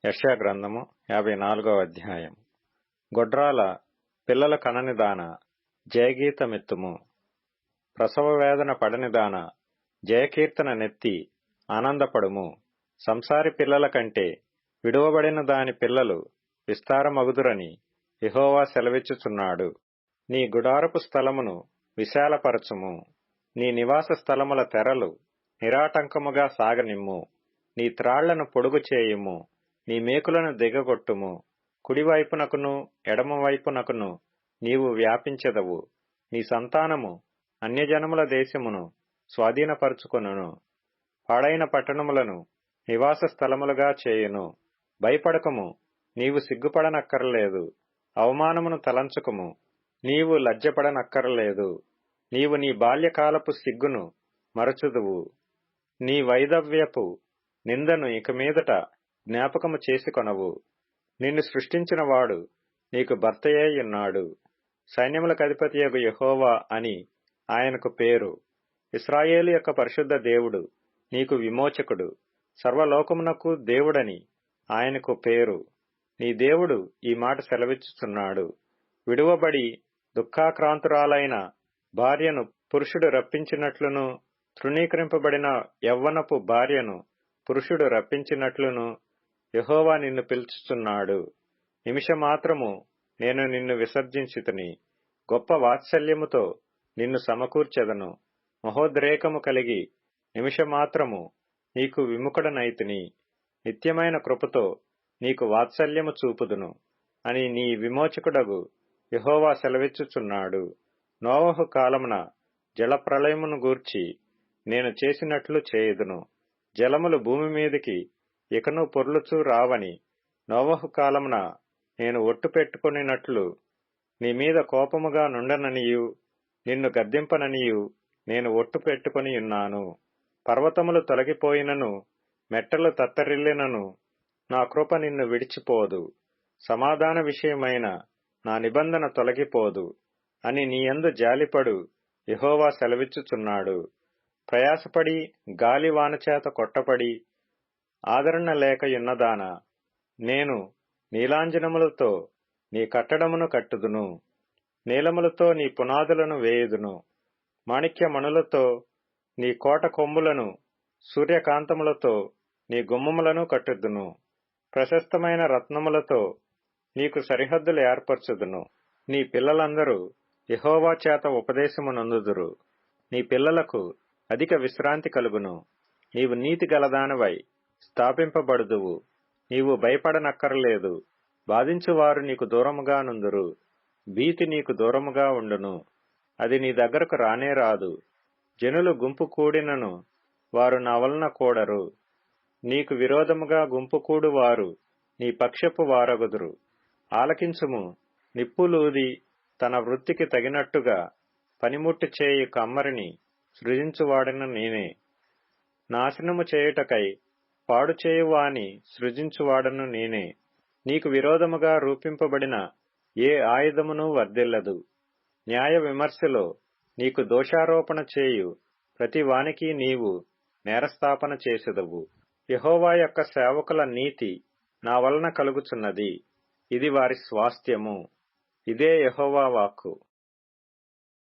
యెషయా గ్రంథము 54వ అధ్యాయం. గొడ్రాల పిల్లల కననిదాన జయగీతమెత్తుము. ప్రసవ వేదన పడనిదాన జయకీర్తన నెత్తి ఆనందపడుము. సంసారి పిల్లల కంటే విడువబడిన దాని పిల్లలు విస్తారమగుదురని యెహోవా సెలవిచ్చుచున్నాడు. నీ గుడారపు స్థలమును విశాలపరచుము. నీ నివాస స్థలముల తెరలు నిరాటంకముగా సాగనిమ్ము. నీ త్రాళ్లను పొడుగు చేయుము. నీ మేకులను దిగగొట్టుము. కుడివైపునకును ఎడమవైపునకును నీవు వ్యాపించెదవు. నీ సంతానము అన్యజనముల దేశమును స్వాధీనపరుచుకొనును. పాడైన పట్టణములను నివాస స్థలములుగా చేయును. భయపడకము, నీవు సిగ్గుపడనక్కరలేదు. అవమానమును తలంచుకుము, నీవు లజ్జపడనక్కరలేదు. నీవు నీ బాల్యకాలపు సిగ్గును మరచుదువు. నీ వైధవ్యపు నిందను ఇక మీదట జ్ఞాపకము చేసుకొనవు. నిన్ను సృష్టించిన వాడు నీకు భర్తయేయున్నాడు. సైన్యములకధిపతియగు యెహోవా అని ఆయనకు పేరు. ఇశ్రాయేలు యొక్క పరిశుద్ధ దేవుడు నీకు విమోచకుడు. సర్వలోకమునకు దేవుడని ఆయనకు పేరు. నీ దేవుడు ఈ మాట సెలవిచ్చుచున్నాడు. విడువబడి దుఃఖాక్రాంతురాలైన భార్యను పురుషుడు రప్పించినట్లును, తృణీకరింపబడిన యవ్వనపు భార్యను పురుషుడు రప్పించినట్లును యెహోవా నిన్ను పిలుచుచున్నాడు. నిమిషమాత్రము నేను నిన్ను విసర్జించితిని. గొప్ప వాత్సల్యముతో నిన్ను సమకూర్చెదను. మహోద్రేకము కలిగి నిమిషమాత్రము నీకు విముఖుడనైతిని. నిత్యమైన కృపతో నీకు వాత్సల్యము చూపుదును అని నీ విమోచకుడగు యెహోవా సెలవిచ్చుచున్నాడు. నోవహు కాలమున జలప్రళయమును గూర్చి నేను చేసినట్లు చేయుదును. జలములు భూమి మీదికి ఇకను పొర్లుచూ రావని నోవహు కాలమున నేను ఒట్టు పెట్టుకొనినట్లు నీ మీద కోపముగా నుండననియు నిన్ను గద్దింపననియు నేను ఒట్టు పెట్టుకొనియున్నాను. పర్వతములు తొలగిపోయినను, మెట్టలు తత్తరిల్లినను నా కృప నిన్ను విడిచిపోదు. సమాధాన విషయమైన నా నిబంధన తొలగిపోదు అని నీయందు జాలిపడు యెహోవా సెలవిచ్చుచున్నాడు. ప్రయాసపడి గాలివానచేత కొట్టపడి ఆదరణ లేకయున్నదానా, నేను నీలాంజనములతో నీ కట్టడమును కట్టుదును. నీలములతో నీ పునాదులను వేయుదును. మాణిక్యమణులతో నీ కోట కొమ్ములను, సూర్యకాంతములతో నీ గుమ్మములను కట్టుదును. ప్రశస్తమైన రత్నములతో నీకు సరిహద్దులు ఏర్పరచుదును. నీ పిల్లలందరూ యెహోవా చేత ఉపదేశము నొందుదురు. నీ పిల్లలకు అధిక విశ్రాంతి కలుగును. నీవు నీతి గలదానవై స్థాపింపబడుదువు. నీవు భయపడనక్కరలేదు. బాధించువారు నీకు దూరముగా నుందురు. భీతి నీకు దూరముగా ఉండును. అది నీ దగ్గరకు రానే రాదు. జనులు గుంపు కూడినను వారు నా వలన కూడరు. నీకు విరోధముగా గుంపు కూడు వారు నీ పక్షపు వారగుదురు. ఆలకించుము. నిప్పులూది తన వృత్తికి తగినట్టుగా పనిముట్టు చేయి కమ్మరిని సృజించువాడను నేనే. నాశనము చేయుటకై పాడు చేయువాని సృజించువాడను నేనే. నీకు విరోధముగా రూపింపబడిన ఏ ఆయుధమును వర్ధిల్లదు. న్యాయ విమర్శలో నీకు దోషారోపణ చేయు ప్రతి వానికి నీవు నేరస్థాపన చేసెదవు. యెహోవా యొక్క సేవకుల నీతి నా వలన కలుగుచున్నది. ఇది వారి స్వాస్థ్యము. ఇదే యెహోవా వాక్కు.